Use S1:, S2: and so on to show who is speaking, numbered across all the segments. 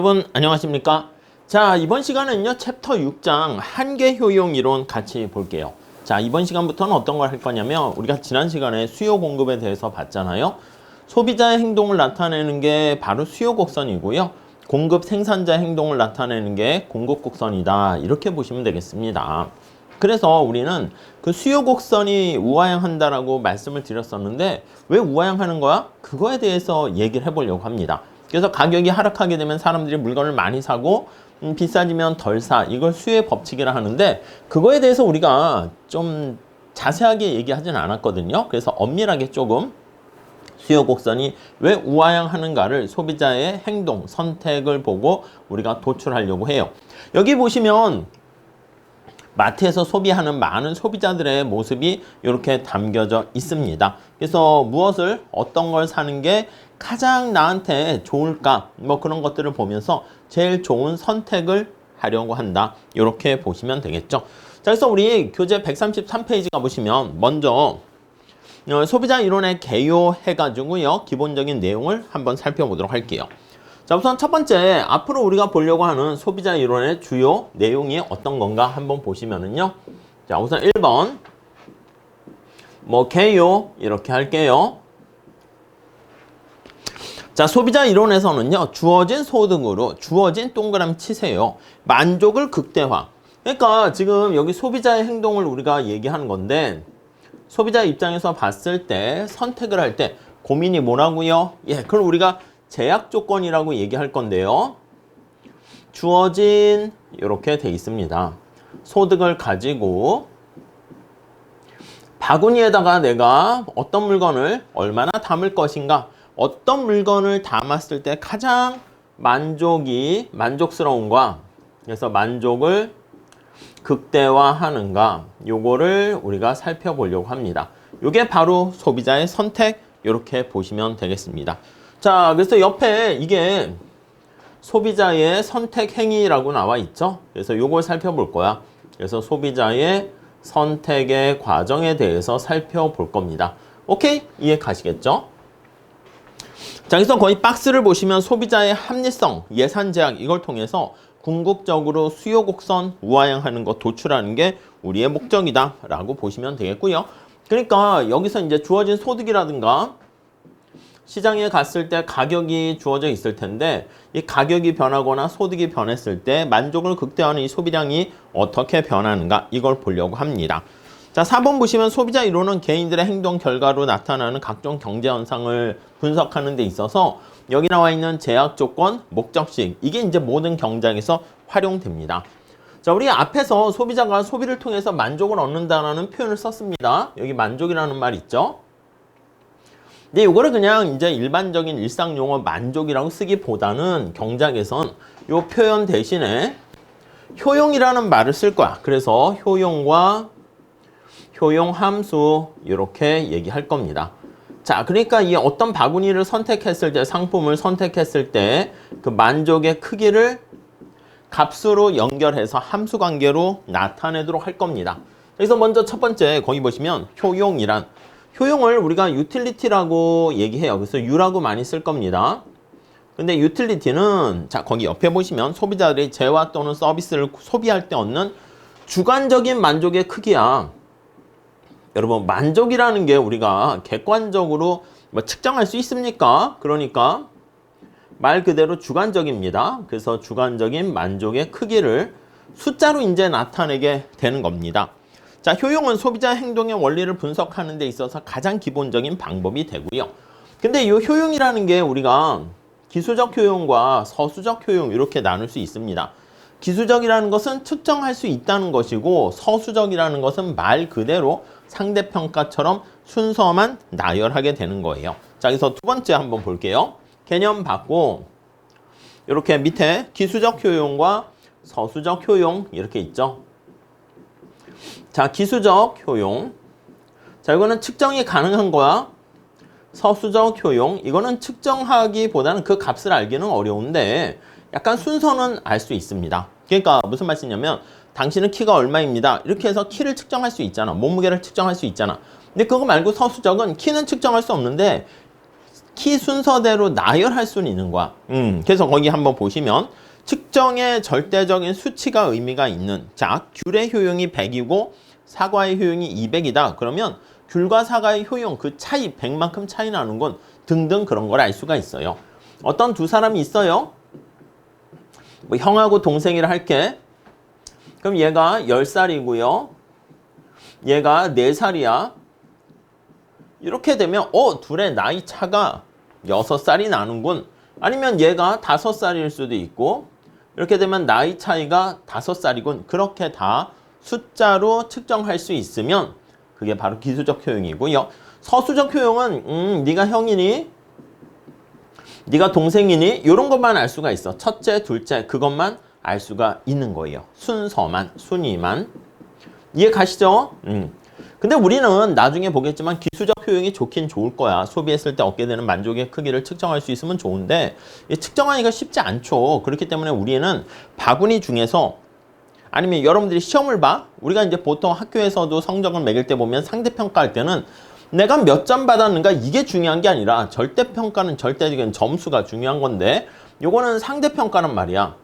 S1: 여러분 안녕하십니까? 자, 이번 시간은요 챕터 6장 한계 효용 이론 같이 볼게요. 자, 이번 시간부터는 어떤 걸 할 거냐면 우리가 지난 시간에 수요 공급에 대해서 봤잖아요. 소비자의 행동을 나타내는 게 바로 수요 곡선이고요. 공급 생산자의 행동을 나타내는 게 공급 곡선이다. 이렇게 보시면 되겠습니다. 그래서 우리는 그 수요 곡선이 우하향한다라고 말씀을 드렸었는데 왜 우하향하는 거야? 그거에 대해서 얘기를 해보려고 합니다. 그래서 가격이 하락하게 되면 사람들이 물건을 많이 사고 비싸지면 덜 사. 이걸 수요의 법칙이라 하는데 그거에 대해서 우리가 좀 자세하게 얘기하진 않았거든요. 그래서 엄밀하게 조금 수요 곡선이 왜 우하향하는가를 소비자의 행동, 선택을 보고 우리가 도출하려고 해요. 여기 보시면 마트에서 소비하는 많은 소비자들의 모습이 이렇게 담겨져 있습니다. 그래서 무엇을 어떤 걸 사는 게 가장 나한테 좋을까 뭐 그런 것들을 보면서 제일 좋은 선택을 하려고 한다. 이렇게 보시면 되겠죠. 자, 그래서 우리 교재 133페이지 가보시면 먼저 소비자 이론에 개요해가지고요 기본적인 내용을 한번 살펴보도록 할게요. 자, 우선 첫 번째 앞으로 우리가 보려고 하는 소비자 이론의 주요 내용이 어떤 건가 한번 보시면은요. 자, 우선 1번 개요 이렇게 할게요. 자, 소비자 이론에서는요 주어진 소득으로 주어진 동그라미 치세요. 만족을 극대화. 그러니까 지금 여기 소비자의 행동을 우리가 얘기하는 건데 소비자 입장에서 봤을 때 선택을 할 때 고민이 뭐라고요? 예, 그걸 우리가 제약 조건이라고 얘기할 건데요. 주어진 이렇게 돼 있습니다. 소득을 가지고 바구니에다가 내가 어떤 물건을 얼마나 담을 것인가, 어떤 물건을 담았을 때 가장 만족스러운가, 그래서 만족을 극대화하는가, 요거를 우리가 살펴보려고 합니다. 요게 바로 소비자의 선택, 이렇게 보시면 되겠습니다. 자, 그래서 옆에 이게 소비자의 선택 행위라고 나와 있죠. 그래서 요걸 살펴볼 거야. 그래서 소비자의 선택의 과정에 대해서 살펴볼 겁니다. 오케이? 이해 가시겠죠? 자, 그래서 거의 박스를 보시면 소비자의 합리성, 예산 제약 이걸 통해서 궁극적으로 수요 곡선 우하향하는 거 도출하는 게 우리의 목적이다 라고 보시면 되겠고요. 그러니까 여기서 이제 주어진 소득이라든가 시장에 갔을 때 가격이 주어져 있을 텐데 이 가격이 변하거나 소득이 변했을 때 만족을 극대화하는 이 소비량이 어떻게 변하는가 이걸 보려고 합니다. 자, 4번 보시면 소비자 이론은 개인들의 행동 결과로 나타나는 각종 경제 현상을 분석하는 데 있어서 여기 나와 있는 제약 조건, 목적식 이게 이제 모든 경쟁에서 활용됩니다. 자, 우리 앞에서 소비자가 소비를 통해서 만족을 얻는다라는 표현을 썼습니다. 여기 만족이라는 말 있죠? 근데 이거를 그냥 이제 일반적인 일상 용어 만족이라고 쓰기보다는 경작에선 이 표현 대신에 효용이라는 말을 쓸 거야. 그래서 효용과 효용 함수 이렇게 얘기할 겁니다. 자, 그러니까 이 어떤 바구니를 선택했을 때, 상품을 선택했을 때 그 만족의 크기를 값으로 연결해서 함수 관계로 나타내도록 할 겁니다. 그래서 먼저 첫 번째 거기 보시면 효용이란 효용을 우리가 유틸리티라고 얘기해요. 그래서 U라고 많이 쓸 겁니다. 근데 유틸리티는 자, 거기 옆에 보시면 소비자들이 재화 또는 서비스를 소비할 때 얻는 주관적인 만족의 크기야. 여러분, 만족이라는 게 우리가 객관적으로 측정할 수 있습니까? 그러니까 말 그대로 주관적입니다. 그래서 주관적인 만족의 크기를 숫자로 이제 나타내게 되는 겁니다. 자, 효용은 소비자 행동의 원리를 분석하는 데 있어서 가장 기본적인 방법이 되고요. 근데 이 효용이라는 게 우리가 기술적 효용과 서술적 효용 이렇게 나눌 수 있습니다. 기술적이라는 것은 측정할 수 있다는 것이고 서술적이라는 것은 말 그대로 상대평가처럼 순서만 나열하게 되는 거예요. 자, 그래서 두 번째 한번 볼게요. 개념 받고 이렇게 밑에 기술적 효용과 서술적 효용 이렇게 있죠. 자, 기술적 효용. 자, 이거는 측정이 가능한 거야. 서술적 효용. 이거는 측정하기보다는 그 값을 알기는 어려운데 약간 순서는 알 수 있습니다. 그러니까 무슨 말씀이냐면 당신은 키가 얼마입니다. 이렇게 해서 키를 측정할 수 있잖아. 몸무게를 측정할 수 있잖아. 근데 그거 말고 서술적은 키는 측정할 수 없는데 키 순서대로 나열할 수는 있는 거야. 그래서 거기 한번 보시면 측정의 절대적인 수치가 의미가 있는, 자, 귤의 효용이 100이고 사과의 효용이 200이다. 그러면 귤과 사과의 효용, 그 차이, 100만큼 차이 나는 건 등등 그런 걸 알 수가 있어요. 어떤 두 사람이 있어요. 뭐 형하고 동생이라 할게. 그럼 얘가 10살이고요. 얘가 4살이야. 이렇게 되면 둘의 나이 차가 6살이 나는군. 아니면 얘가 5살일 수도 있고, 이렇게 되면 나이 차이가 5살이군. 그렇게 다 숫자로 측정할 수 있으면 그게 바로 기수적 효용이고요. 서수적 효용은 네가 형이니? 네가 동생이니? 이런 것만 알 수가 있어. 첫째, 둘째 그것만 알 수가 있는 거예요. 순서만, 순위만. 이해 가시죠? 근데 우리는 나중에 보겠지만 기수적 효용이 좋긴 좋을 거야. 소비했을 때 얻게 되는 만족의 크기를 측정할 수 있으면 좋은데 측정하기가 쉽지 않죠. 그렇기 때문에 우리는 바구니 중에서, 아니면 여러분들이 시험을 봐. 우리가 이제 보통 학교에서도 성적을 매길 때 보면 상대평가할 때는 내가 몇 점 받았는가 이게 중요한 게 아니라 절대평가는 절대적인 점수가 중요한 건데, 요거는 상대평가란 말이야.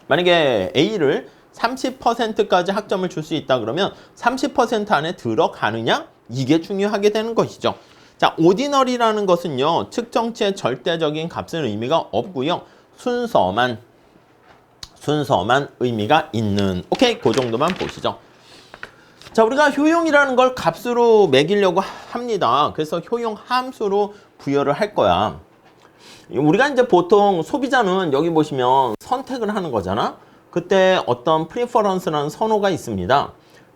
S1: 만약에 A를 30%까지 학점을 줄 수 있다 그러면 30% 안에 들어가느냐? 이게 중요하게 되는 것이죠. 자, 오디너리라는 것은요, 측정치의 절대적인 값은 의미가 없고요. 순서만 의미가 있는. 오케이, 그 정도만 보시죠. 자, 우리가 효용이라는 걸 값으로 매기려고 합니다. 그래서 효용 함수로 부여를 할 거야. 우리가 이제 보통 소비자는 여기 보시면 선택을 하는 거잖아. 그때 어떤 프리퍼런스라는 선호가 있습니다.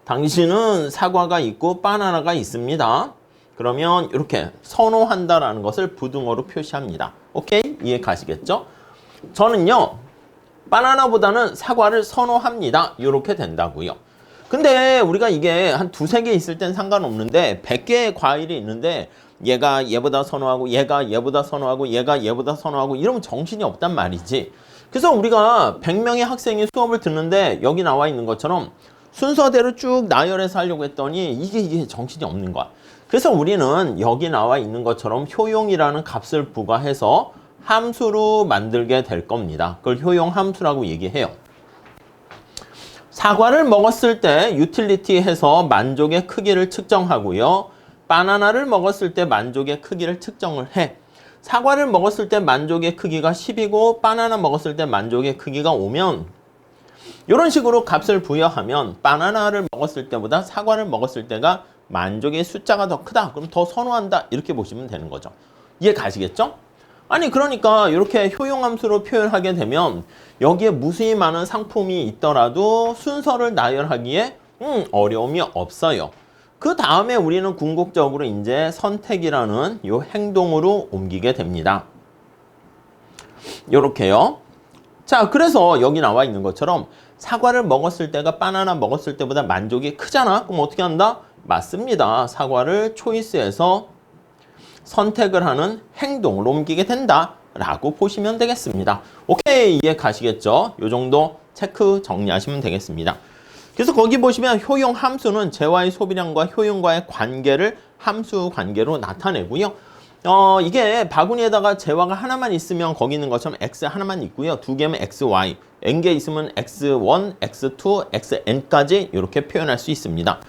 S1: 당신은 사과가 있고 바나나가 있습니다. 그러면 이렇게 선호한다라는 것을 부등호로 표시합니다. 오케이? 이해 가시겠죠? 저는요, 바나나보다는 사과를 선호합니다. 이렇게 된다고요. 근데 우리가 이게 한 2-3개 있을 땐 상관없는데 100개의 과일이 있는데 얘가 얘보다 선호하고 얘가 얘보다 선호하고 얘가 얘보다 선호하고 이러면 정신이 없단 말이지. 그래서 우리가 100명의 학생이 수업을 듣는데 여기 나와 있는 것처럼 순서대로 쭉 나열해서 하려고 했더니 이게 정신이 없는 거야. 그래서 우리는 여기 나와 있는 것처럼 효용이라는 값을 부과해서 함수로 만들게 될 겁니다. 그걸 효용 함수라고 얘기해요. 사과를 먹었을 때 유틸리티 해서 만족의 크기를 측정하고요. 바나나를 먹었을 때 만족의 크기를 측정을 해. 사과를 먹었을 때 만족의 크기가 10이고 바나나 먹었을 때 만족의 크기가 5면 이런 식으로 값을 부여하면 바나나를 먹었을 때보다 사과를 먹었을 때가 만족의 숫자가 더 크다. 그럼 더 선호한다. 이렇게 보시면 되는 거죠. 이해 가시겠죠? 아니 그러니까 이렇게 효용함수로 표현하게 되면 여기에 무수히 많은 상품이 있더라도 순서를 나열하기에 어려움이 없어요. 그 다음에 우리는 궁극적으로 이제 선택이라는 이 행동으로 옮기게 됩니다. 요렇게요. 자, 그래서 여기 나와 있는 것처럼 사과를 먹었을 때가 바나나 먹었을 때보다 만족이 크잖아. 그럼 어떻게 한다? 맞습니다. 사과를 초이스해서 선택을 하는 행동을 옮기게 된다라고 보시면 되겠습니다. 오케이, 이해 가시겠죠? 요 정도 체크 정리하시면 되겠습니다. 그래서 거기 보시면 효용 함수는 재화의 소비량과 효용과의 관계를 함수 관계로 나타내고요. 이게 바구니에다가 재화가 하나만 있으면 거기 있는 것처럼 x 하나만 있고요. 2개면 x, y, n개 있으면 x1, x2, xn까지 이렇게 표현할 수 있습니다.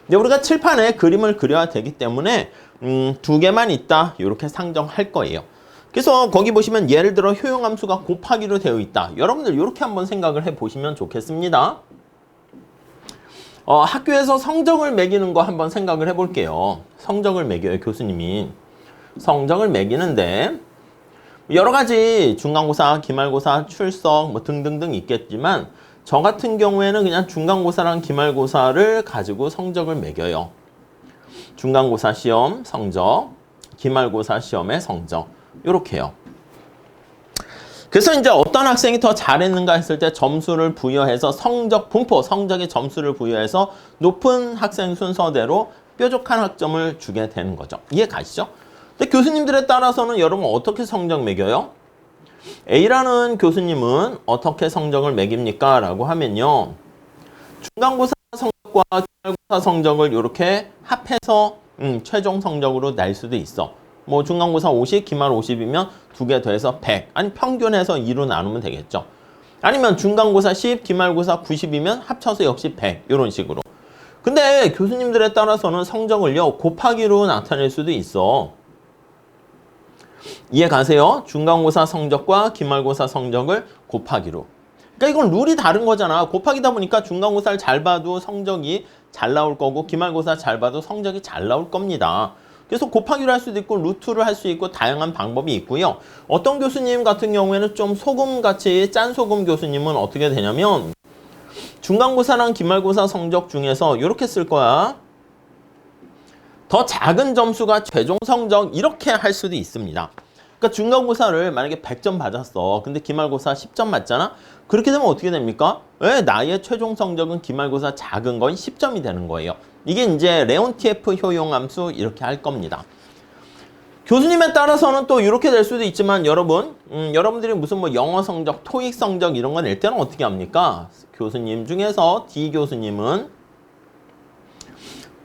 S1: 근데 우리가 칠판에 그림을 그려야 되기 때문에 2개만 있다 이렇게 상정할 거예요. 그래서 거기 보시면 예를 들어 효용함수가 곱하기로 되어 있다. 여러분들 이렇게 한번 생각을 해보시면 좋겠습니다. 학교에서 성적을 매기는 거 한번 생각을 해볼게요. 성적을 매겨요, 교수님이. 성적을 매기는데 여러 가지 중간고사, 기말고사, 출석 뭐 등등등 있겠지만 저 같은 경우에는 그냥 중간고사랑 기말고사를 가지고 성적을 매겨요. 중간고사 시험 성적, 기말고사 시험의 성적 이렇게요. 그래서 이제 어떤 학생이 더 잘했는가 했을 때 점수를 부여해서 성적 분포, 성적의 점수를 부여해서 높은 학생 순서대로 뾰족한 학점을 주게 되는 거죠. 이해 가시죠? 근데 교수님들에 따라서는 여러분 어떻게 성적 매겨요? A라는 교수님은 어떻게 성적을 매깁니까? 라고 하면요. 중간고사 성적과 기말고사 성적을 이렇게 합해서 최종 성적으로 낼 수도 있어. 뭐 중간고사 50, 기말 50이면 2개 더해서 100. 아니 평균해서 2로 나누면 되겠죠. 아니면 중간고사 10, 기말고사 90이면 합쳐서 역시 100. 이런 식으로. 근데 교수님들에 따라서는 성적을요 곱하기로 나타낼 수도 있어. 이해 가세요? 중간고사 성적과 기말고사 성적을 곱하기로. 그러니까 이건 룰이 다른 거잖아. 곱하기다 보니까 중간고사를 잘 봐도 성적이 잘 나올 거고 기말고사 잘 봐도 성적이 잘 나올 겁니다. 그래서 곱하기로 할 수도 있고 루트를 할 수 있고 다양한 방법이 있고요. 어떤 교수님 같은 경우에는 좀 소금같이 짠 소금 교수님은 어떻게 되냐면 중간고사랑 기말고사 성적 중에서 이렇게 쓸 거야. 더 작은 점수가 최종 성적 이렇게 할 수도 있습니다. 그러니까 중간고사를 만약에 100점 받았어. 근데 기말고사 10점 맞잖아? 그렇게 되면 어떻게 됩니까? 왜 나의 최종 성적은 기말고사 작은 건 10점이 되는 거예요. 이게 이제 레온티에프 효용함수 이렇게 할 겁니다. 교수님에 따라서는 또 이렇게 될 수도 있지만 여러분들이 무슨 뭐 영어 성적, 토익 성적 이런 거 낼 때는 어떻게 합니까? 교수님 중에서 D 교수님은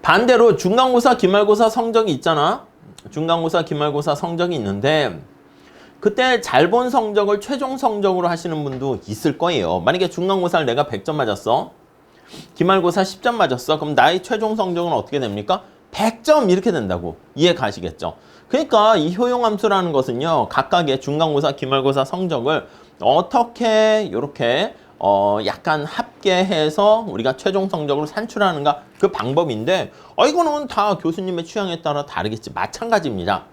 S1: 반대로 중간고사, 기말고사 성적이 있잖아. 중간고사, 기말고사 성적이 있는데 그때 잘 본 성적을 최종 성적으로 하시는 분도 있을 거예요. 만약에 중간고사를 내가 100점 맞았어. 기말고사 10점 맞았어. 그럼 나의 최종 성적은 어떻게 됩니까? 100점 이렇게 된다고. 이해 가시겠죠? 그러니까 이 효용함수라는 것은요. 각각의 중간고사, 기말고사 성적을 어떻게 이렇게 약간 합계해서 우리가 최종 성적으로 산출하는가 그 방법인데 이거는 다 교수님의 취향에 따라 다르겠지. 마찬가지입니다.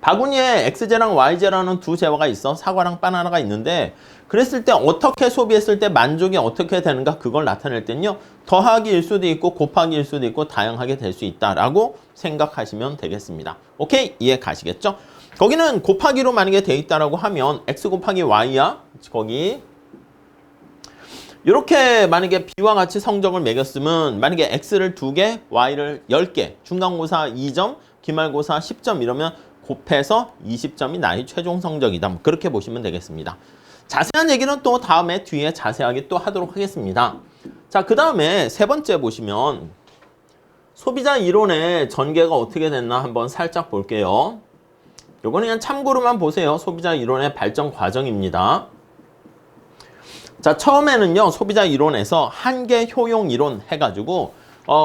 S1: 바구니에 X제랑 Y제라는 두 제화가 있어. 사과랑 바나나가 있는데 그랬을 때 어떻게 소비했을 때 만족이 어떻게 되는가 그걸 나타낼 때는요. 더하기일 수도 있고 곱하기일 수도 있고 다양하게 될 수 있다라고 생각하시면 되겠습니다. 오케이? 이해 가시겠죠? 거기는 곱하기로 만약에 돼 있다라고 하면 X 곱하기 Y야. 거기 이렇게 만약에 B와 같이 성적을 매겼으면 만약에 X를 2개, Y를 10개, 중간고사 2점, 기말고사 10점 이러면 곱해서 20점이 나의 최종 성적이다. 뭐 그렇게 보시면 되겠습니다. 자세한 얘기는 또 다음에 뒤에 자세하게 또 하도록 하겠습니다. 자, 그 다음에 세 번째 보시면 소비자 이론의 전개가 어떻게 됐나 한번 살짝 볼게요. 요거는 그냥 참고로만 보세요. 소비자 이론의 발전 과정입니다. 자, 처음에는요, 소비자 이론에서 한계 효용 이론 해가지고,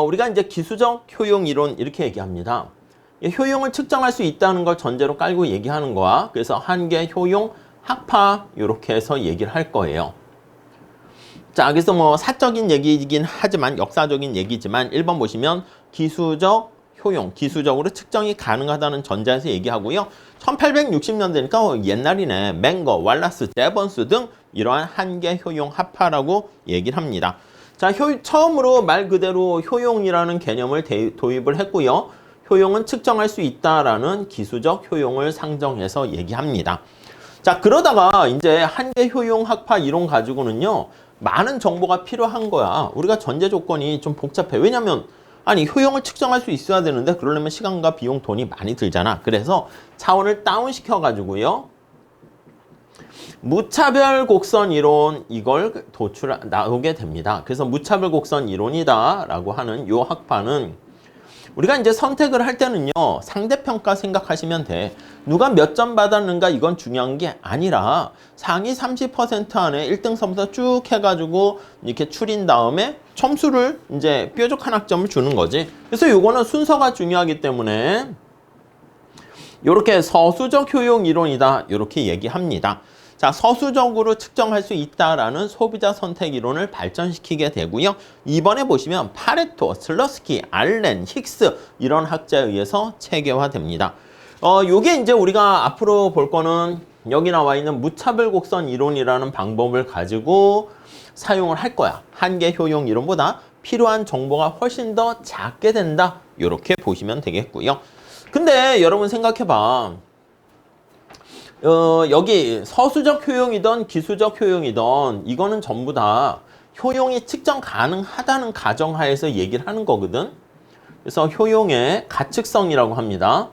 S1: 우리가 이제 기수적 효용 이론 이렇게 얘기합니다. 효용을 측정할 수 있다는 걸 전제로 깔고 얘기하는 거야. 그래서 한계 효용 학파, 이렇게 해서 얘기를 할 거예요. 자, 그래서 뭐 사적인 얘기이긴 하지만, 역사적인 얘기지만, 1번 보시면 기수적 효용, 기수적으로 측정이 가능하다는 전제에서 얘기하고요. 1860년대니까 옛날이네. 맹거, 왈라스, 제번스 등 이러한 한계 효용 합파라고 얘기를 합니다. 자, 처음으로 말 그대로 효용이라는 개념을 도입을 했고요. 효용은 측정할 수 있다라는 기수적 효용을 상정해서 얘기합니다. 자, 그러다가 이제 한계 효용 합파 이론 가지고는요. 많은 정보가 필요한 거야. 우리가 전제 조건이 좀 복잡해. 왜냐면 아니 효용을 측정할 수 있어야 되는데 그러려면 시간과 비용, 돈이 많이 들잖아. 그래서 차원을 다운시켜가지고요. 무차별 곡선 이론 이걸 나오게 됩니다. 그래서 무차별 곡선 이론이다라고 하는 요 학파는 우리가 이제 선택을 할 때는요. 상대평가 생각하시면 돼. 누가 몇 점 받았는가 이건 중요한 게 아니라 상위 30% 안에 1등서부터 쭉 해가지고 이렇게 추린 다음에 점수를 이제 뾰족한 학점을 주는 거지. 그래서 요거는 순서가 중요하기 때문에 이렇게 서수적 효용 이론이다. 이렇게 얘기합니다. 자, 서수적으로 측정할 수 있다라는 소비자 선택 이론을 발전시키게 되고요. 이번에 보시면 파레토, 슬러스키, 알렌, 힉스 이런 학자에 의해서 체계화됩니다. 요게 이제 우리가 앞으로 볼 거는 여기 나와 있는 무차별 곡선 이론이라는 방법을 가지고 사용을 할 거야. 한계 효용 이론보다 필요한 정보가 훨씬 더 작게 된다. 이렇게 보시면 되겠고요. 근데 여러분 생각해봐. 여기 서수적 효용이든 기수적 효용이든 이거는 전부 다 효용이 측정 가능하다는 가정하에서 얘기를 하는 거거든. 그래서 효용의 가측성이라고 합니다.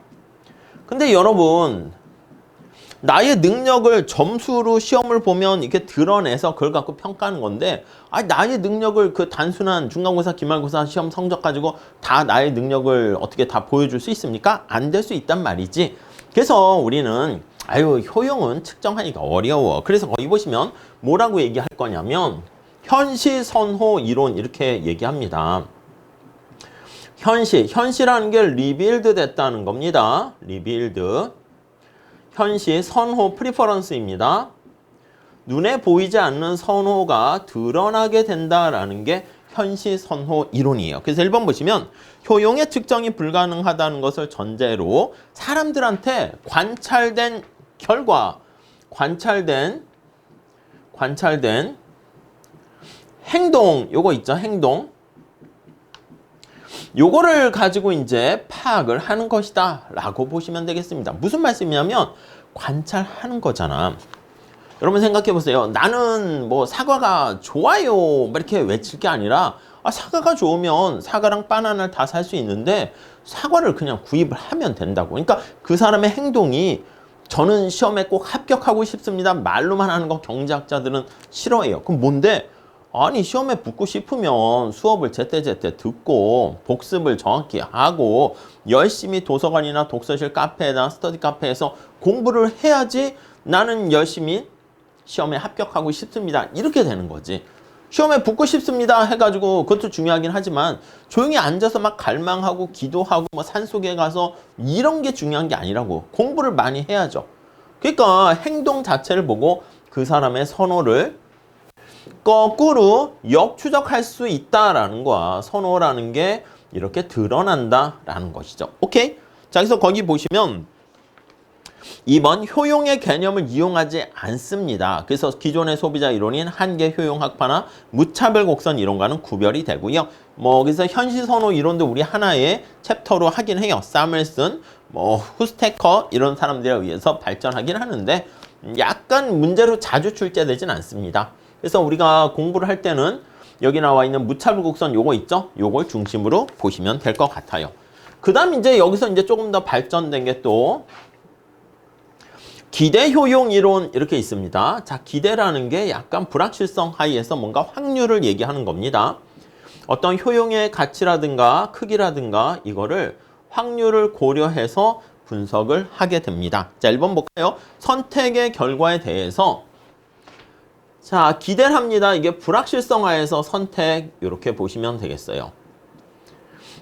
S1: 근데 여러분 나의 능력을 점수로 시험을 보면 이렇게 드러내서 그걸 갖고 평가하는 건데 나의 능력을 그 단순한 중간고사, 기말고사 시험 성적 가지고 다 나의 능력을 어떻게 다 보여줄 수 있습니까? 안 될 수 있단 말이지. 그래서 우리는 효용은 측정하기가 어려워. 그래서 거기 보시면 뭐라고 얘기할 거냐면 현시선호 이론 이렇게 얘기합니다. 현시라는 게 리빌드 됐다는 겁니다. 리빌드. 현시, 선호, 프리퍼런스입니다. 눈에 보이지 않는 선호가 드러나게 된다라는 게 현시, 선호 이론이에요. 그래서 1번 보시면 효용의 측정이 불가능하다는 것을 전제로 사람들한테 관찰된 결과, 관찰된 행동, 요거 있죠, 행동. 요거를 가지고 이제 파악을 하는 것이다 라고 보시면 되겠습니다. 무슨 말씀이냐면 관찰하는 거잖아. 여러분 생각해 보세요. 나는 뭐 사과가 좋아요 이렇게 외칠 게 아니라 사과가 좋으면 사과랑 바나나를 다 살 수 있는데 사과를 그냥 구입을 하면 된다고. 그러니까 그 사람의 행동이 저는 시험에 꼭 합격하고 싶습니다. 말로만 하는 거 경제학자들은 싫어해요. 그럼 뭔데? 아니 시험에 붙고 싶으면 수업을 제때제때 듣고 복습을 정확히 하고 열심히 도서관이나 독서실 카페나 스터디 카페에서 공부를 해야지 나는 열심히 시험에 합격하고 싶습니다. 이렇게 되는 거지. 시험에 붙고 싶습니다 해가지고 그것도 중요하긴 하지만 조용히 앉아서 막 갈망하고 기도하고 뭐 산속에 가서 이런 게 중요한 게 아니라고. 공부를 많이 해야죠. 그러니까 행동 자체를 보고 그 사람의 선호를 거꾸로 역추적할 수 있다라는 거야. 선호라는 게 이렇게 드러난다라는 것이죠. 오케이? 자, 그래서 거기 보시면 2번 효용의 개념을 이용하지 않습니다. 그래서 기존의 소비자 이론인 한계 효용 학파나 무차별 곡선 이론과는 구별이 되고요. 그래서 현시 선호 이론도 우리 하나의 챕터로 하긴 해요. 사멜슨, 후스테커 이런 사람들에 의해서 발전하긴 하는데 약간 문제로 자주 출제되진 않습니다. 그래서 우리가 공부를 할 때는 여기 나와 있는 무차별 곡선 요거 있죠? 요걸 중심으로 보시면 될 것 같아요. 그 다음 이제 여기서 이제 조금 더 발전된 게 또 기대 효용 이론 이렇게 있습니다. 자, 기대라는 게 약간 불확실성 하에서 뭔가 확률을 얘기하는 겁니다. 어떤 효용의 가치라든가 크기라든가 이거를 확률을 고려해서 분석을 하게 됩니다. 자, 1번 볼까요? 선택의 결과에 대해서 자, 기대를 합니다. 이게 불확실성 하에서 선택 이렇게 보시면 되겠어요.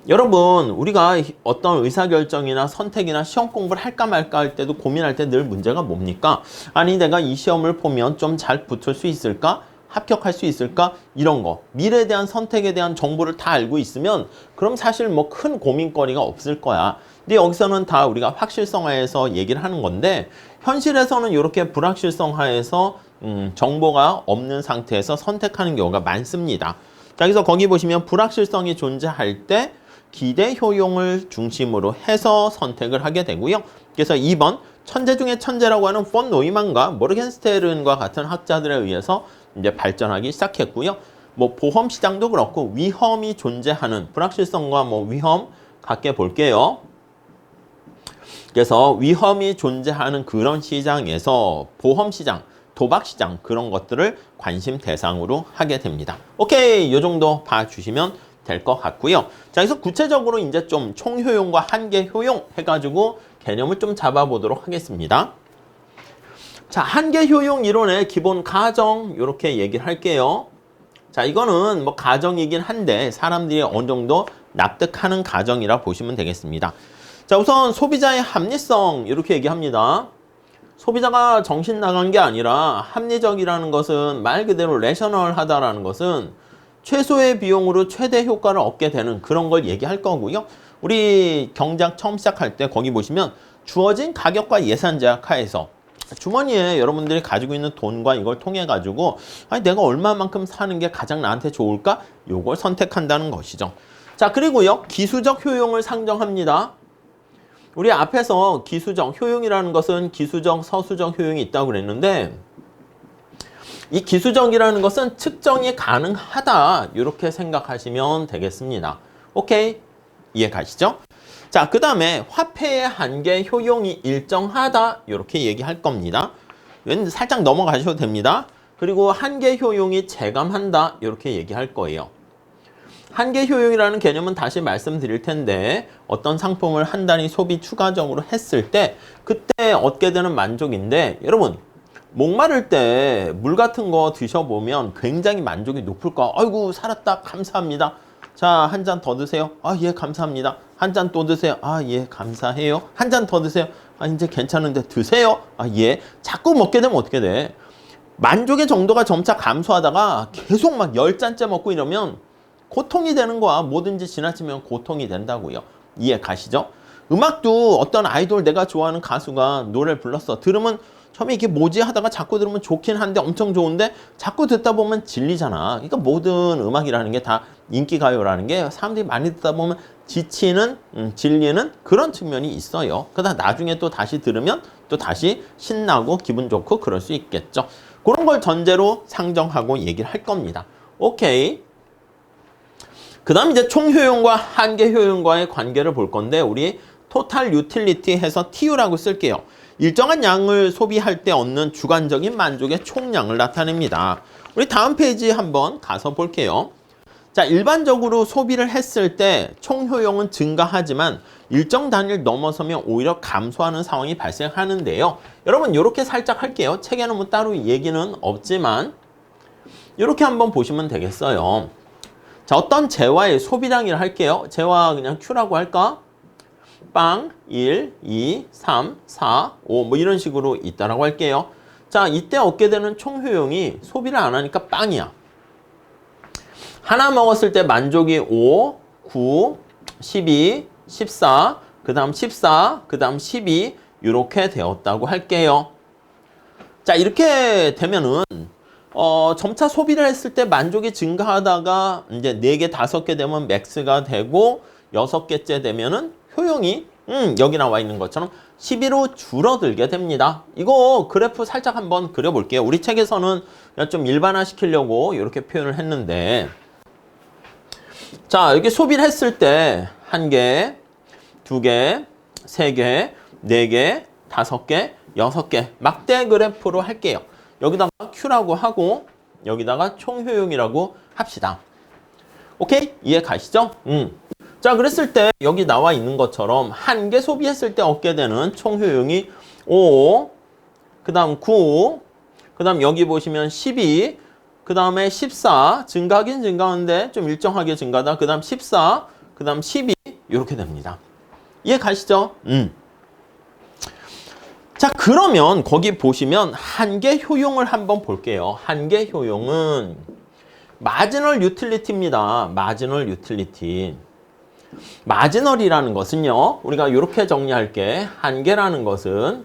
S1: 여러분 우리가 어떤 의사결정이나 선택이나 시험 공부를 할까 말까 할 때도 고민할 때 늘 문제가 뭡니까? 아니 내가 이 시험을 보면 좀 잘 붙을 수 있을까? 합격할 수 있을까? 이런 거. 미래에 대한 선택에 대한 정보를 다 알고 있으면 그럼 사실 뭐 큰 고민거리가 없을 거야. 근데 여기서는 다 우리가 확실성하에서 얘기를 하는 건데 현실에서는 이렇게 불확실성하에서 정보가 없는 상태에서 선택하는 경우가 많습니다. 자, 그래서 거기 보시면 불확실성이 존재할 때 기대 효용을 중심으로 해서 선택을 하게 되고요. 그래서 2번 천재 중에 천재라고 하는 폰 노이만과 모르겐스테른과 같은 학자들에 의해서 이제 발전하기 시작했고요. 보험 시장도 그렇고 위험이 존재하는 불확실성과 위험 같게 볼게요. 그래서 위험이 존재하는 그런 시장에서 보험 시장, 도박 시장 그런 것들을 관심 대상으로 하게 됩니다. 오케이, 이 정도 봐주시면 될 것 같고요. 자, 그래서 구체적으로 이제 좀 총효용과 한계 효용 해가지고 개념을 좀 잡아보도록 하겠습니다. 자, 한계 효용 이론의 기본 가정 이렇게 얘기를 할게요. 자, 이거는 가정이긴 한데 사람들이 어느 정도 납득하는 가정이라 보시면 되겠습니다. 자, 우선 소비자의 합리성 이렇게 얘기합니다. 소비자가 정신 나간 게 아니라 합리적이라는 것은 말 그대로 레셔널하다라는 것은 최소의 비용으로 최대 효과를 얻게 되는 그런 걸 얘기할 거고요. 우리 경제학 처음 시작할 때 거기 보시면 주어진 가격과 예산 제약 하에서 주머니에 여러분들이 가지고 있는 돈과 이걸 통해 가지고 내가 얼마만큼 사는 게 가장 나한테 좋을까? 요걸 선택한다는 것이죠. 자, 그리고요. 기수적 효용을 상정합니다. 우리 앞에서 기수적 효용이라는 것은 기수적, 서수적 효용이 있다고 그랬는데 이 기수적이라는 것은 측정이 가능하다 이렇게 생각하시면 되겠습니다. 오케이? 이해 가시죠? 자, 그 다음에 화폐의 한계 효용이 일정하다 이렇게 얘기할 겁니다. 살짝 넘어가셔도 됩니다. 그리고 한계 효용이 체감한다 이렇게 얘기할 거예요. 한계 효용이라는 개념은 다시 말씀드릴 텐데 어떤 상품을 한 단위 소비 추가적으로 했을 때 그때 얻게 되는 만족인데 여러분 목마를 때 물 같은 거 드셔보면 굉장히 만족이 높을 거야. 아이고 살았다 감사합니다. 자, 한 잔 더 드세요. 아, 예, 감사합니다. 한 잔 또 드세요. 아, 예, 감사해요. 한 잔 더 드세요. 아, 이제 괜찮은데 드세요. 아, 예. 자꾸 먹게 되면 어떻게 돼? 만족의 정도가 점차 감소하다가 계속 막 10잔째 먹고 이러면 고통이 되는 거야. 뭐든지 지나치면 고통이 된다고요. 이해 가시죠? 음악도 어떤 아이돌 내가 좋아하는 가수가 노래를 불렀어. 들으면 처음에 이게 뭐지 하다가 자꾸 들으면 좋긴 한데 엄청 좋은데 자꾸 듣다 보면 질리잖아. 그러니까 모든 음악이라는 게 다 인기가요라는 게 사람들이 많이 듣다 보면 지치는, 질리는 그런 측면이 있어요. 그러다 나중에 또 다시 들으면 또 다시 신나고 기분 좋고 그럴 수 있겠죠. 그런 걸 전제로 상정하고 얘기를 할 겁니다. 오케이. 그 다음 이제 총효용과 한계효용과의 관계를 볼 건데 우리 토탈 유틸리티 해서 TU라고 쓸게요. 일정한 양을 소비할 때 얻는 주관적인 만족의 총량을 나타냅니다. 우리 다음 페이지 한번 가서 볼게요. 자, 일반적으로 소비를 했을 때 총효용은 증가하지만 일정 단위를 넘어서면 오히려 감소하는 상황이 발생하는데요. 여러분 이렇게 살짝 할게요. 책에는 뭐 따로 얘기는 없지만 이렇게 한번 보시면 되겠어요. 자, 어떤 재화의 소비량이라 할게요. 재화 그냥 Q라고 할까? 빵, 1, 2, 3, 4, 5 뭐 이런 식으로 있다라고 할게요. 자, 이때 얻게 되는 총효용이 소비를 안 하니까 빵이야. 하나 먹었을 때 만족이 5, 9, 12, 14, 그 다음 14, 그 다음 12 이렇게 되었다고 할게요. 자, 이렇게 되면은 점차 소비를 했을 때 만족이 증가하다가 이제 4개, 5개 되면 맥스가 되고 6개째 되면은 효용이 여기 나와 있는 것처럼 12로 줄어들게 됩니다. 이거 그래프 살짝 한번 그려볼게요. 우리 책에서는 좀 일반화 시키려고 이렇게 표현을 했는데 자, 여기 소비를 했을 때 1개, 2개, 3개, 4개, 5개, 6개 막대 그래프로 할게요. 여기다가 Q라고 하고 여기다가 총효용이라고 합시다. 오케이? 이해 가시죠? 자, 그랬을 때 여기 나와 있는 것처럼 1개 소비했을 때 얻게 되는 총효용이 5, 그 다음 9, 그 다음 여기 보시면 12, 그 다음에 14, 증가하긴 증가하는데 좀 일정하게 증가하다. 그 다음 14, 그 다음 12 이렇게 됩니다. 이해 가시죠? 자, 그러면 거기 보시면 한계 효용을 한번 볼게요. 한계 효용은 마지널 유틸리티입니다. 마지널 유틸리티. 마지널이라는 것은요. 우리가 이렇게 정리할게. 한계라는 것은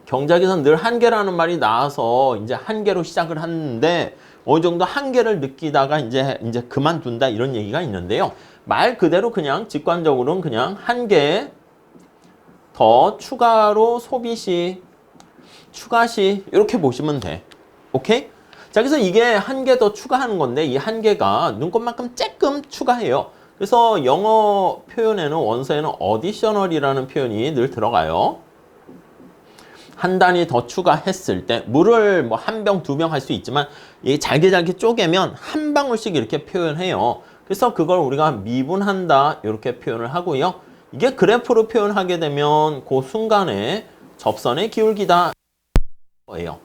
S1: 경작에서는 늘 한계라는 말이 나와서 이제 한계로 시작을 하는데 어느 정도 한계를 느끼다가 이제 그만둔다 이런 얘기가 있는데요. 말 그대로 그냥 직관적으로는 그냥 한계 더 추가로 소비시, 추가시 이렇게 보시면 돼. 오케이? 자, 그래서 이게 한 개 더 추가하는 건데 이 한 개가 눈곱만큼 조금 추가해요. 그래서 영어 표현에는 원서에는 additional이라는 표현이 늘 들어가요. 한 단위 더 추가했을 때 물을 뭐 한 병, 2병 할 수 있지만 이 잘게 쪼개면 한 방울씩 이렇게 표현해요. 그래서 그걸 우리가 미분한다 이렇게 표현을 하고요. 이게 그래프로 표현하게 되면 그 순간에 접선의 기울기다 거예요.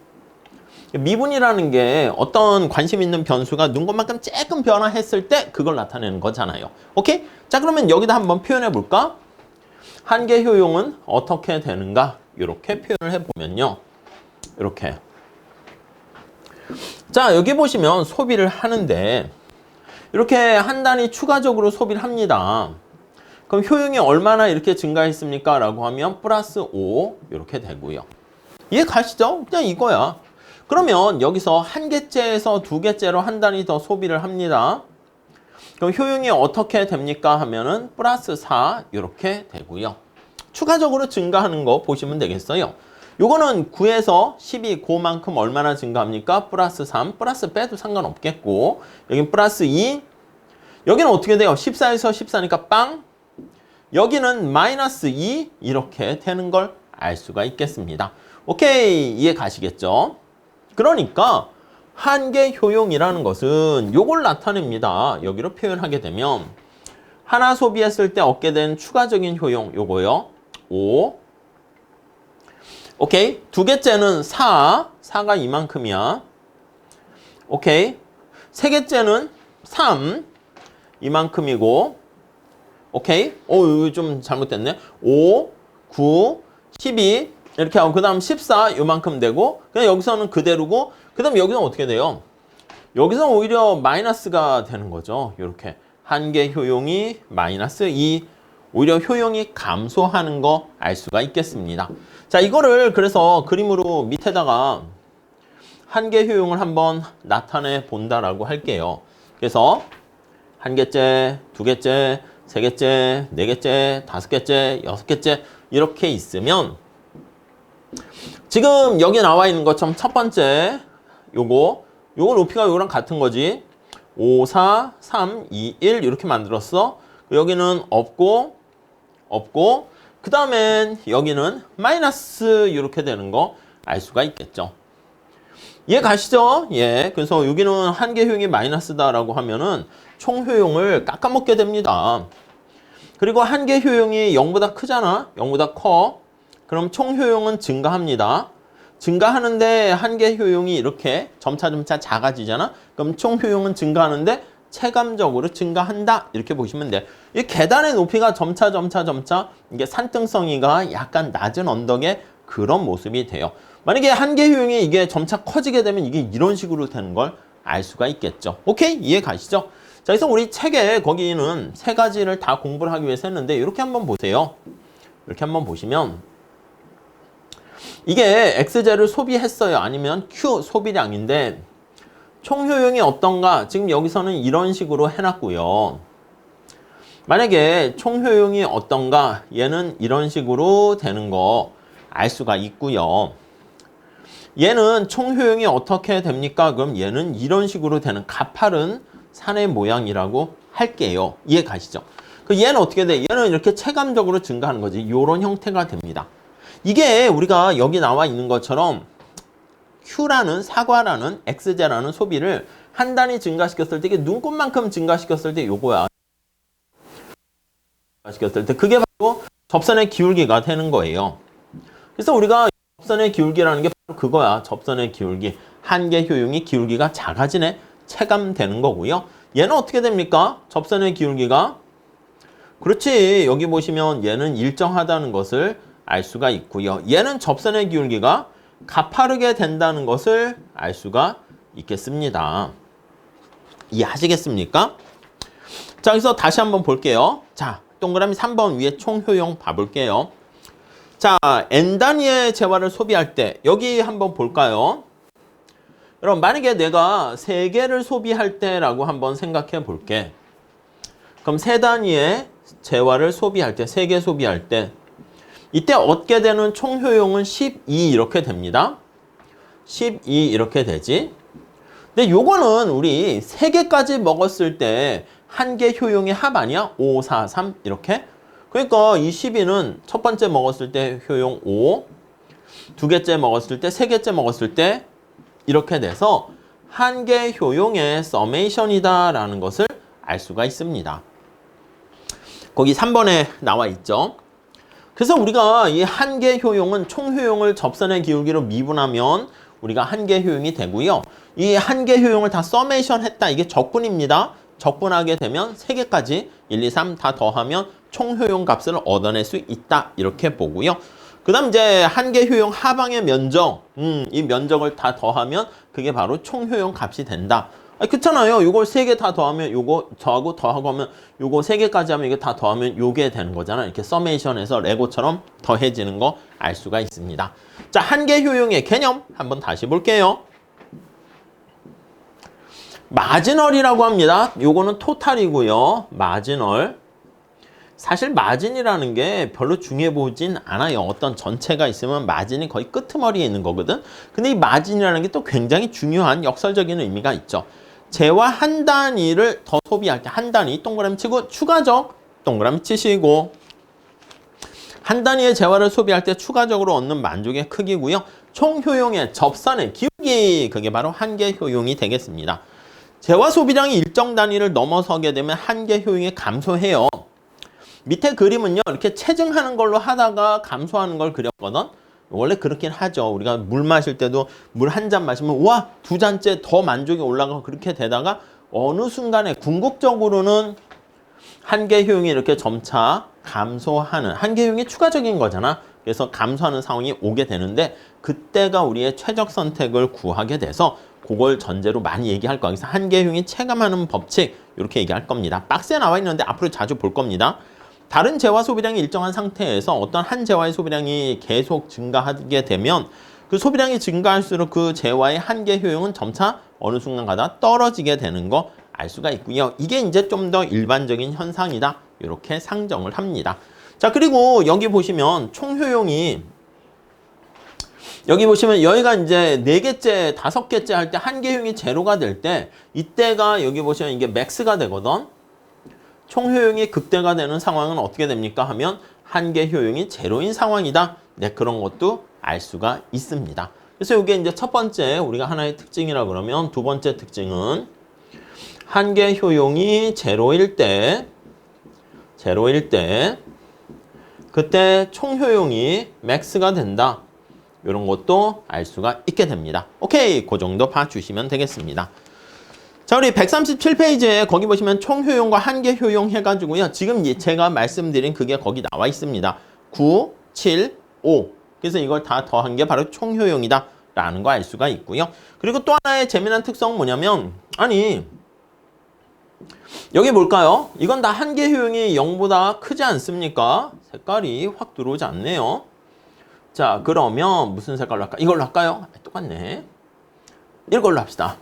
S1: 미분이라는 게 어떤 관심 있는 변수가 눈곱만큼 조금 변화했을 때 그걸 나타내는 거잖아요. 오케이? 자, 그러면 여기다 한번 표현해 볼까? 한계 효용은 어떻게 되는가? 이렇게 표현을 해보면요. 이렇게. 자, 여기 보시면 소비를 하는데 이렇게 한 단위 추가적으로 소비를 합니다. 그럼 효용이 얼마나 이렇게 증가했습니까? 라고 하면 플러스 5 이렇게 되고요. 이해 가시죠? 그냥 이거야. 그러면 여기서 한 개째에서 2개째로 한 단위 더 소비를 합니다. 그럼 효용이 어떻게 됩니까? 하면은 플러스 4 이렇게 되고요. 추가적으로 증가하는 거 보시면 되겠어요. 요거는 9에서 12 그만큼 얼마나 증가합니까? 플러스 3, 플러스 빼도 상관없겠고 여긴 플러스 2, 여기는 어떻게 돼요? 14에서 14니까 빵, 여기는 마이너스 2 이렇게 되는 걸 알 수가 있겠습니다. 오케이, 이해 가시겠죠? 그러니까 한계 효용이라는 것은 요걸 나타냅니다. 여기로 표현하게 되면 하나 소비했을 때 얻게 된 추가적인 효용 요거요. 5. 오케이. 두 개째는 4. 4가 이만큼이야. 오케이. 세 개째는 3. 이만큼이고. 오케이. 이거 좀 잘못됐네. 5, 9, 12. 이렇게 하고 그 다음 14 요만큼 되고 그냥 여기서는 그대로고 그 다음 여기서는 어떻게 돼요? 여기서 오히려 마이너스가 되는 거죠. 이렇게 한계 효용이 마이너스 2 오히려 효용이 감소하는 거 알 수가 있겠습니다. 자, 이거를 그래서 그림으로 밑에다가 한계 효용을 한번 나타내 본다라고 할게요. 그래서 한 개째, 두 개째, 세 개째, 네 개째, 다섯 개째, 여섯 개째 이렇게 있으면 지금 여기 나와 있는 것처럼 첫 번째 요거 높이가 요거랑 같은 거지. 5, 4, 3, 2, 1 이렇게 만들었어. 여기는 없고 그 다음엔 여기는 마이너스 이렇게 되는 거 알 수가 있겠죠. 이해 가시죠? 예. 그래서 여기는 한계 효용이 마이너스다라고 하면은 총 효용을 깎아먹게 됩니다. 그리고 한계 효용이 0보다 크잖아. 0보다 커. 그럼 총 효용은 증가합니다. 증가하는데 한계 효용이 이렇게 점차 작아지잖아. 그럼 총 효용은 증가하는데 체감적으로 증가한다. 이렇게 보시면 돼. 이 계단의 높이가 점차 이게 산등성이가 약간 낮은 언덕의 그런 모습이 돼요. 만약에 한계 효용이 이게 점차 커지게 되면 이게 이런 식으로 되는 걸 알 수가 있겠죠. 오케이? 이해 가시죠? 자, 그래서 우리 책에 거기는 세 가지를 다 공부를 하기 위해서 했는데 이렇게 한번 보세요. 이렇게 한번 보시면 이게 X제를 소비했어요. 아니면 Q 소비량인데 총 효용이 어떤가? 지금 여기서는 이런 식으로 해놨고요. 만약에 총 효용이 어떤가? 얘는 이런 식으로 되는 거 알 수가 있고요. 얘는 총 효용이 어떻게 됩니까? 그럼 얘는 이런 식으로 되는 가파른 산의 모양이라고 할게요. 이해 가시죠? 그 얘는 어떻게 돼? 얘는 이렇게 체감적으로 증가하는 거지. 이런 형태가 됩니다. 이게 우리가 여기 나와 있는 것처럼 Q라는 사과라는 X제라는 소비를 한 단위 증가시켰을 때 이게 눈곱만큼 증가시켰을 때 요거야. 증가시켰을 때 그게 바로 접선의 기울기가 되는 거예요. 그래서 우리가 접선의 기울기라는 게 바로 그거야. 접선의 기울기. 한계 효용이 기울기가 작아지네. 체감되는 거고요. 얘는 어떻게 됩니까? 접선의 기울기가 그렇지. 여기 보시면 얘는 일정하다는 것을 알 수가 있고요. 얘는 접선의 기울기가 가파르게 된다는 것을 알 수가 있겠습니다. 이해하시겠습니까? 자, 그래서 다시 한번 볼게요. 자, 동그라미 3번 위에 총 효용 봐볼게요. 자, N 단위의 재화를 소비할 때 여기 한번 볼까요? 여러분, 만약에 내가 3개를 소비할 때라고 한번 생각해 볼게. 그럼 3단위의 재화를 소비할 때, 3개 소비할 때 이때 얻게 되는 총 효용은 12 이렇게 됩니다. 12 이렇게 되지. 근데 요거는 우리 3개까지 먹었을 때 한계 효용의 합 아니야? 5, 4, 3 이렇게. 그러니까 이 12는 첫 번째 먹었을 때 효용 5, 두 개째 먹었을 때, 세 개째 먹었을 때 이렇게 돼서 한계 효용의 서메이션이다라는 것을 알 수가 있습니다. 거기 3번에 나와 있죠. 그래서 우리가 이 한계 효용은 총 효용을 접선의 기울기로 미분하면 우리가 한계 효용이 되고요. 이 한계 효용을 다 서메이션 했다. 이게 적분입니다. 적분하게 되면 3개까지 1, 2, 3 다 더하면 총 효용 값을 얻어낼 수 있다. 이렇게 보고요. 그 다음 이제 한계 효용 하방의 면적, 이 면적을 다 더하면 그게 바로 총 효용 값이 된다. 그렇잖아요. 요걸 3개 다 더하면 요거 더하고 하면 요거 3개까지 하면 이게 다 더하면 요게 되는 거잖아. 이렇게 서메이션해서 레고처럼 더해지는 거 알 수가 있습니다. 자, 한계 효용의 개념 한번 다시 볼게요. 마지널이라고 합니다. 요거는 토탈이고요. 마지널. 사실 마진이라는 게 별로 중요해 보진 않아요. 어떤 전체가 있으면 마진이 거의 끄트머리에 있는 거거든. 근데 이 마진이라는 게 또 굉장히 중요한 역설적인 의미가 있죠. 재화 한 단위를 더 소비할 때 한 단위 동그라미 치고 추가적 동그라미 치시고 한 단위의 재화를 소비할 때 추가적으로 얻는 만족의 크기고요. 총 효용의 접선의 기울기, 그게 바로 한계 효용이 되겠습니다. 재화 소비량이 일정 단위를 넘어서게 되면 한계 효용이 감소해요. 밑에 그림은요, 이렇게 체증하는 걸로 하다가 감소하는 걸 그렸거든. 원래 그렇긴 하죠. 우리가 물 마실 때도 물 한 잔 마시면 우와, 두 잔째 더 만족이 올라가고 그렇게 되다가 어느 순간에 궁극적으로는 한계 효용이 이렇게 점차 감소하는, 한계 효용이 추가적인 거잖아. 그래서 감소하는 상황이 오게 되는데 그때가 우리의 최적 선택을 구하게 돼서 그걸 전제로 많이 얘기할 거야. 그래서 한계 효용이 체감하는 법칙 이렇게 얘기할 겁니다. 박스에 나와 있는데 앞으로 자주 볼 겁니다. 다른 재화 소비량이 일정한 상태에서 어떤 한 재화의 소비량이 계속 증가하게 되면 그 소비량이 증가할수록 그 재화의 한계 효용은 점차 어느 순간 가다 떨어지게 되는 거 알 수가 있고요. 이게 이제 좀 더 일반적인 현상이다. 이렇게 상정을 합니다. 자, 그리고 여기 보시면 총 효용이 여기 보시면 여기가 이제 4개째, 5개째 할 때 한계 효용이 제로가 될 때 이때가 여기 보시면 이게 맥스가 되거든. 총 효용이 극대가 되는 상황은 어떻게 됩니까? 하면 한계 효용이 제로인 상황이다. 네, 그런 것도 알 수가 있습니다. 그래서 이게 이제 첫 번째 우리가 하나의 특징이라 그러면 두 번째 특징은 한계 효용이 제로일 때 그때 총 효용이 맥스가 된다. 이런 것도 알 수가 있게 됩니다. 오케이, 그 정도 봐주시면 되겠습니다. 자, 우리 137페이지에 거기 보시면 총 효용과 한계 효용 해가지고요. 지금 제가 말씀드린 그게 거기 나와 있습니다. 9, 7, 5. 그래서 이걸 다 더한 게 바로 총 효용이다 라는 거 알 수가 있고요. 그리고 또 하나의 재미난 특성은 뭐냐면, 아니 여기 뭘까요? 이건 다 한계 효용이 0보다 크지 않습니까? 색깔이 확 들어오지 않네요. 자, 그러면 무슨 색깔로 할까? 이걸로 할까요? 똑같네. 이걸로 합시다.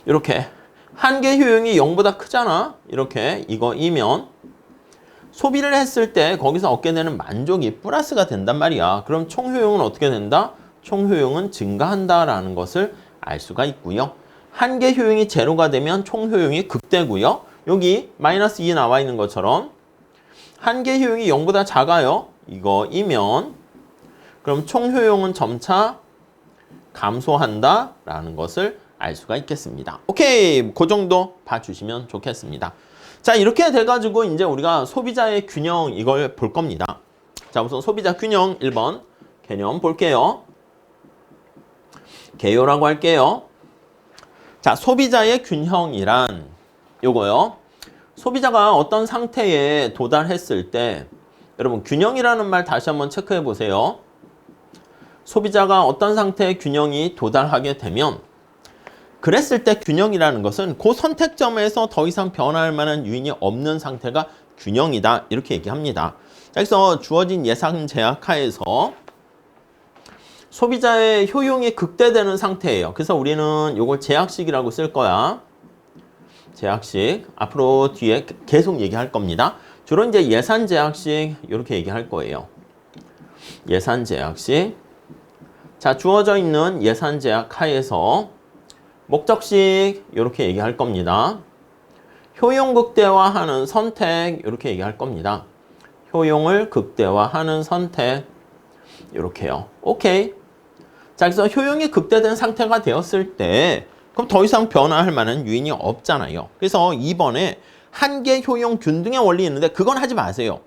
S1: 이렇게 한계 효용이 0보다 크잖아. 이렇게 이거이면 소비를 했을 때 거기서 얻게 되는 만족이 플러스가 된단 말이야. 그럼 총 효용은 어떻게 된다? 총 효용은 증가한다라는 것을 알 수가 있고요. 한계 효용이 제로가 되면 총 효용이 극대고요. 여기 마이너스 2 나와 있는 것처럼 한계 효용이 0보다 작아요. 이거이면 그럼 총 효용은 점차 감소한다라는 것을 알 수가 있겠습니다. 오케이, 그 정도 봐주시면 좋겠습니다. 자, 이렇게 돼가지고 이제 우리가 소비자의 균형 이걸 볼 겁니다. 자, 우선 소비자 균형 1번 개념 볼게요. 개요라고 할게요. 자, 소비자의 균형이란 요거요. 소비자가 어떤 상태에 도달했을 때, 여러분 균형이라는 말 다시 한번 체크해 보세요. 소비자가 어떤 상태에 균형이 도달하게 되면, 그랬을 때 균형이라는 것은 그 선택점에서 더 이상 변화할 만한 요인이 없는 상태가 균형이다. 이렇게 얘기합니다. 그래서 주어진 예상 제약하에서 소비자의 효용이 극대되는 상태예요. 그래서 우리는 이걸 제약식이라고 쓸 거야. 제약식. 앞으로 뒤에 계속 얘기할 겁니다. 주로 이제 예산 제약식 이렇게 얘기할 거예요. 예산 제약식. 자, 주어져 있는 예산 제약 하에서 목적식 이렇게 얘기할 겁니다. 효용 극대화하는 선택 이렇게 얘기할 겁니다. 효용을 극대화하는 선택 이렇게요. 오케이. 자, 그래서 효용이 극대된 상태가 되었을 때 그럼 더 이상 변화할 만한 요인이 없잖아요. 그래서 2번에 한계 효용 균등의 원리 있는데 그건 하지 마세요.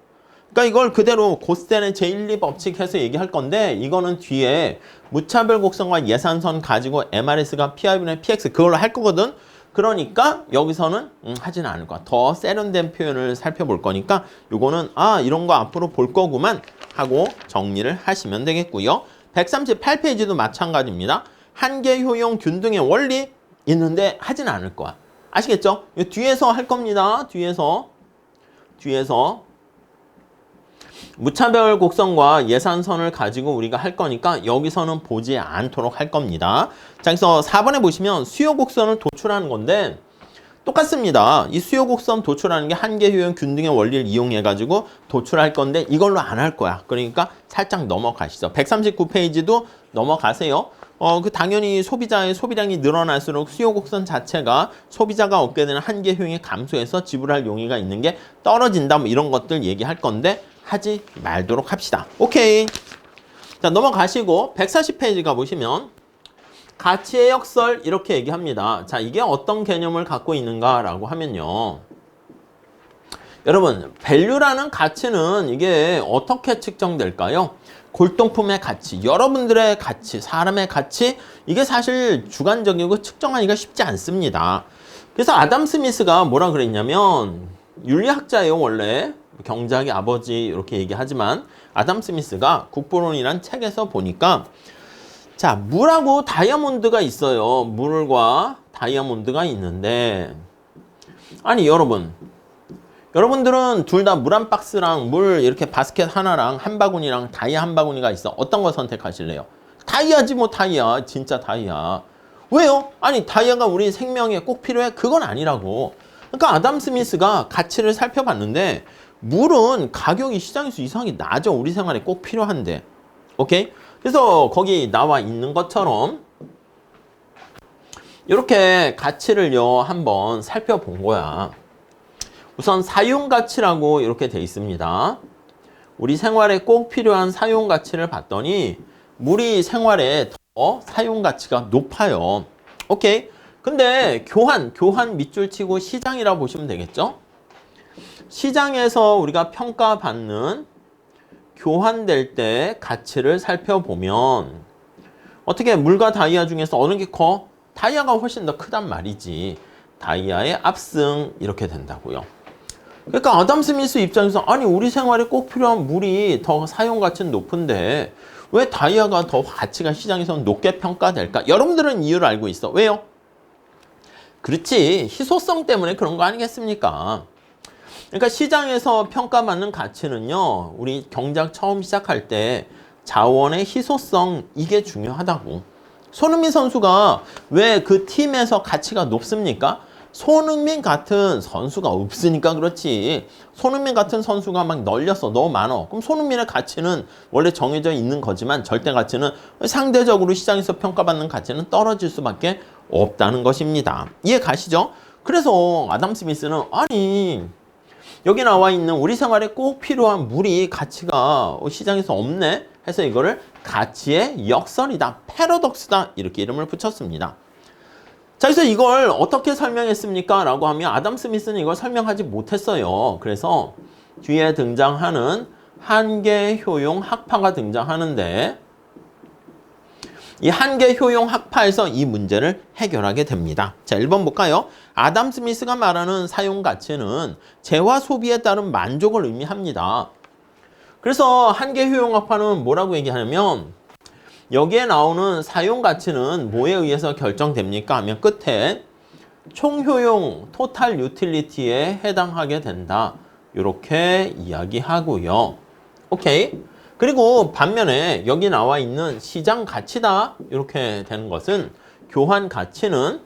S1: 그러니까 이걸 그대로 고스텐의 제1리 법칙 해서 얘기할 건데 이거는 뒤에 무차별 곡선과 예산선 가지고 MRS가 PI분의 PX 그걸로 할 거거든. 그러니까 여기서는 하지는 않을 거야. 더 세련된 표현을 살펴볼 거니까 요거는 이런 거 앞으로 볼 거구만 하고 정리를 하시면 되겠고요. 138페이지도 마찬가지입니다. 한계 효용 균등의 원리 있는데 하지는 않을 거야. 아시겠죠? 뒤에서 할 겁니다. 뒤에서 무차별 곡선과 예산선을 가지고 우리가 할 거니까 여기서는 보지 않도록 할 겁니다. 자, 그래서 4번에 보시면 수요 곡선을 도출하는 건데 똑같습니다. 이 수요 곡선 도출하는 게 한계 효용 균등의 원리를 이용해 가지고 도출할 건데 이걸로 안 할 거야. 그러니까 살짝 넘어가시죠. 139페이지도 넘어가세요. 당연히 소비자의 소비량이 늘어날수록 수요 곡선 자체가 소비자가 얻게 되는 한계 효용이 감소해서 지불할 용의가 있는 게 떨어진다. 뭐 이런 것들 얘기할 건데 하지 말도록 합시다. 오케이. 자, 넘어가시고 140페이지 가보시면 가치의 역설 이렇게 얘기합니다. 자, 이게 어떤 개념을 갖고 있는가라고 하면요. 여러분, value라는 가치는 이게 어떻게 측정될까요? 골동품의 가치, 여러분들의 가치, 사람의 가치, 이게 사실 주관적이고 측정하기가 쉽지 않습니다. 그래서 아담 스미스가 뭐라 그랬냐면, 윤리학자예요, 원래. 경제학의 아버지 이렇게 얘기하지만 아담 스미스가 국보론이란 책에서 보니까 자, 물하고 다이아몬드가 있어요. 물과 다이아몬드가 있는데 아니 여러분들은 둘 다 물 한 박스랑 물 이렇게 바스켓 하나랑 한 바구니랑 다이아 한 바구니가 있어. 어떤 거 선택하실래요? 다이아지 뭐 다이아. 진짜 다이아. 왜요? 아니 다이아가 우리 생명에 꼭 필요해? 그건 아니라고. 그러니까 아담 스미스가 가치를 살펴봤는데 물은 가격이 시장에서 이상하게 낮아. 우리 생활에 꼭 필요한데. 오케이? 그래서 거기 나와 있는 것처럼 이렇게 가치를요 한번 살펴본 거야. 우선 사용가치라고 이렇게 돼 있습니다. 우리 생활에 꼭 필요한 사용가치를 봤더니 물이 생활에 더 사용가치가 높아요. 오케이? 근데 교환 밑줄 치고 시장이라고 보시면 되겠죠? 시장에서 우리가 평가받는 교환될 때 가치를 살펴보면 어떻게 물과 다이아 중에서 어느 게 커? 다이아가 훨씬 더 크단 말이지. 다이아의 압승 이렇게 된다고요. 그러니까 아담 스미스 입장에서 아니 우리 생활에 꼭 필요한 물이 더 사용 가치는 높은데 왜 다이아가 더 가치가 시장에서는 높게 평가될까? 여러분들은 이유를 알고 있어. 왜요? 그렇지. 희소성 때문에 그런 거 아니겠습니까? 그러니까 시장에서 평가받는 가치는요. 우리 경작 처음 시작할 때 자원의 희소성 이게 중요하다고. 손흥민 선수가 왜 그 팀에서 가치가 높습니까? 손흥민 같은 선수가 없으니까 그렇지. 손흥민 같은 선수가 막 널렸어. 너무 많어. 그럼 손흥민의 가치는 원래 정해져 있는 거지만 절대 가치는 상대적으로 시장에서 평가받는 가치는 떨어질 수밖에 없다는 것입니다. 이해 가시죠? 그래서 아담 스미스는 아니 여기 나와 있는 우리 생활에 꼭 필요한 물이 가치가 시장에서 없네 해서 이거를 가치의 역설이다, 패러독스다 이렇게 이름을 붙였습니다. 자, 그래서 이걸 어떻게 설명했습니까? 라고 하면 아담 스미스는 이걸 설명하지 못했어요. 그래서 뒤에 등장하는 한계 효용 학파가 등장하는데 이 한계 효용 학파에서 이 문제를 해결하게 됩니다. 자, 1번 볼까요? 아담 스미스가 말하는 사용 가치는 재화 소비에 따른 만족을 의미합니다. 그래서 한계 효용 학파는 뭐라고 얘기하냐면 여기에 나오는 사용 가치는 뭐에 의해서 결정됩니까? 하면 끝에 총효용 토탈 유틸리티에 해당하게 된다. 이렇게 이야기하고요. 오케이. 그리고 반면에 여기 나와 있는 시장 가치다. 이렇게 되는 것은 교환 가치는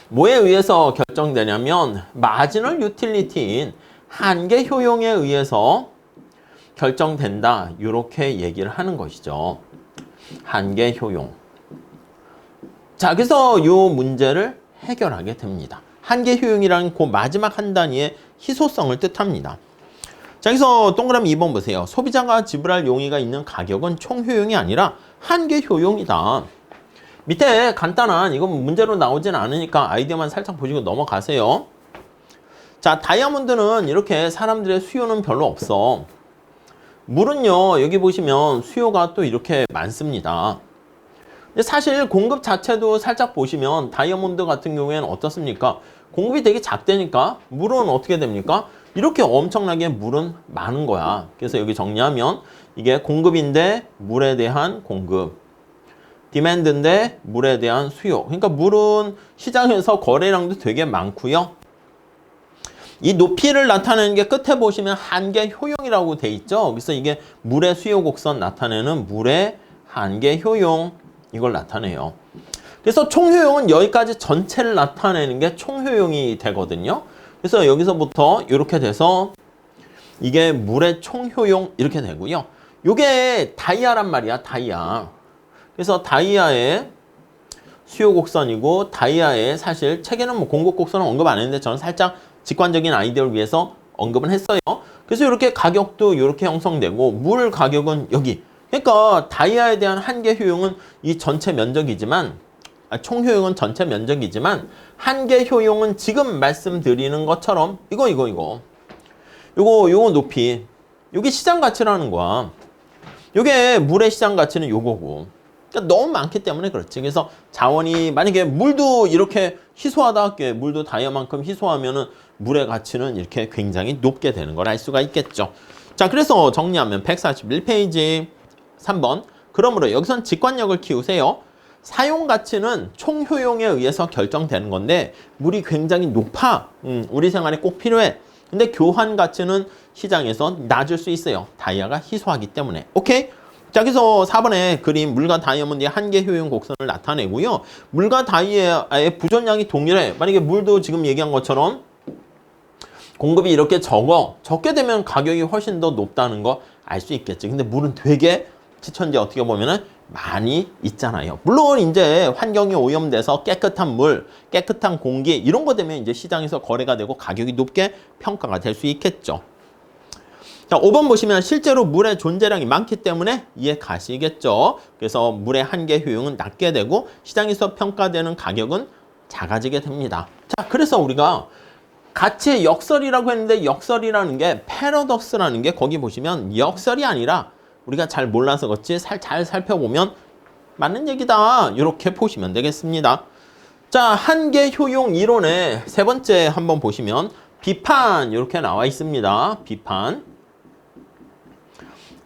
S1: 뭐에 의해서 결정되냐면 마지널 유틸리티인 한계 효용에 의해서 결정된다. 이렇게 얘기를 하는 것이죠. 한계 효용. 자, 그래서 이 문제를 해결하게 됩니다. 한계 효용이라는 그 마지막 한 단위의 희소성을 뜻합니다. 자, 여기서 동그라미 2번 보세요. 소비자가 지불할 용의가 있는 가격은 총 효용이 아니라 한계 효용이다. 밑에 간단한 이건 문제로 나오진 않으니까 아이디어만 살짝 보시고 넘어가세요. 자, 다이아몬드는 이렇게 사람들의 수요는 별로 없어. 물은요, 여기 보시면 수요가 또 이렇게 많습니다. 근데 사실 공급 자체도 살짝 보시면 다이아몬드 같은 경우에는 어떻습니까? 공급이 되게 작다니까 물은 어떻게 됩니까? 이렇게 엄청나게 물은 많은 거야. 그래서 여기 정리하면 이게 공급인데 물에 대한 공급, 디맨드인데 물에 대한 수요. 그러니까 물은 시장에서 거래량도 되게 많고요. 이 높이를 나타내는 게 끝에 보시면 한계 효용이라고 돼 있죠. 그래서 이게 물의 수요 곡선 나타내는 물의 한계 효용 이걸 나타내요. 그래서 총효용은 여기까지 전체를 나타내는 게 총효용이 되거든요. 그래서 여기서부터 이렇게 돼서 이게 물의 총효용 이렇게 되고요. 이게 다이아란 말이야. 다이아. 그래서 다이아의 수요 곡선이고 다이아의 사실 책에는 뭐 공급 곡선은 언급 안 했는데 저는 살짝 직관적인 아이디어를 위해서 언급은 했어요. 그래서 이렇게 가격도 이렇게 형성되고 물 가격은 여기 그러니까 다이아에 대한 한계 효용은 이 전체 면적이지만 총 효용은 전체 면적이지만 한계 효용은 지금 말씀드리는 것처럼 이거 높이 요게 시장 가치라는 거야. 요게 물의 시장 가치는 요거고. 그러니까 너무 많기 때문에 그렇지. 그래서 자원이 만약에 물도 이렇게 희소하다 할게. 물도 다이아만큼 희소하면은 물의 가치는 이렇게 굉장히 높게 되는 걸 알 수가 있겠죠. 자, 그래서 정리하면 141페이지 3번. 그러므로 여기선 직관력을 키우세요. 사용 가치는 총 효용에 의해서 결정되는 건데 물이 굉장히 높아. 우리 생활에 꼭 필요해. 근데 교환 가치는 시장에서 낮을 수 있어요. 다이아가 희소하기 때문에. 오케이? 자, 그래서 4번에 그림 물과 다이아몬드의 한계 효용 곡선을 나타내고요. 물과 다이아의 부존량이 동일해. 만약에 물도 지금 얘기한 것처럼 공급이 이렇게 적게 되면 가격이 훨씬 더 높다는 거 알 수 있겠지. 근데 물은 되게 지천지 어떻게 보면은 많이 있잖아요. 물론 이제 환경이 오염돼서 깨끗한 물, 깨끗한 공기 이런 거 되면 이제 시장에서 거래가 되고 가격이 높게 평가가 될 수 있겠죠. 자, 5번 보시면 실제로 물의 존재량이 많기 때문에 이해 가시겠죠. 그래서 물의 한계 효용은 낮게 되고 시장에서 평가되는 가격은 작아지게 됩니다. 자, 그래서 우리가 가치의 역설이라고 했는데 역설이라는 게 패러독스라는 게 거기 보시면 역설이 아니라 우리가 잘 몰라서 그렇지 잘 살펴보면 맞는 얘기다. 이렇게 보시면 되겠습니다. 자, 한계 효용 이론의 세 번째 한번 보시면 비판 이렇게 나와 있습니다.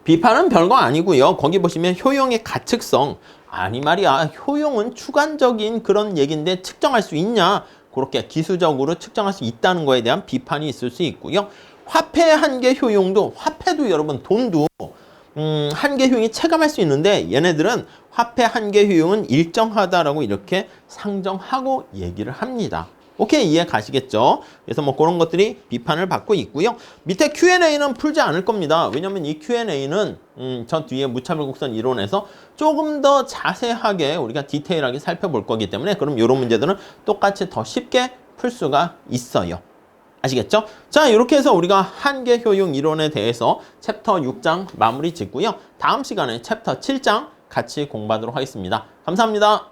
S1: 비판은 별거 아니고요. 거기 보시면 효용의 가측성. 아니 말이야. 효용은 주관적인 그런 얘기인데 측정할 수 있냐? 그렇게 기술적으로 측정할 수 있다는 거에 대한 비판이 있을 수 있고요. 화폐 한계 효용도 화폐도 여러분 돈도 한계 효용이 체감할 수 있는데 얘네들은 화폐 한계 효용은 일정하다라고 이렇게 상정하고 얘기를 합니다. 오케이, 이해 가시겠죠? 그래서 뭐 그런 것들이 비판을 받고 있고요. 밑에 Q&A는 풀지 않을 겁니다. 왜냐면 이 Q&A는 저 뒤에 무차별 곡선 이론에서 조금 더 자세하게 우리가 디테일하게 살펴볼 거기 때문에 그럼 이런 문제들은 똑같이 더 쉽게 풀 수가 있어요. 아시겠죠? 자, 이렇게 해서 우리가 한계 효용 이론에 대해서 챕터 6장 마무리 짓고요. 다음 시간에 챕터 7장 같이 공부하도록 하겠습니다. 감사합니다.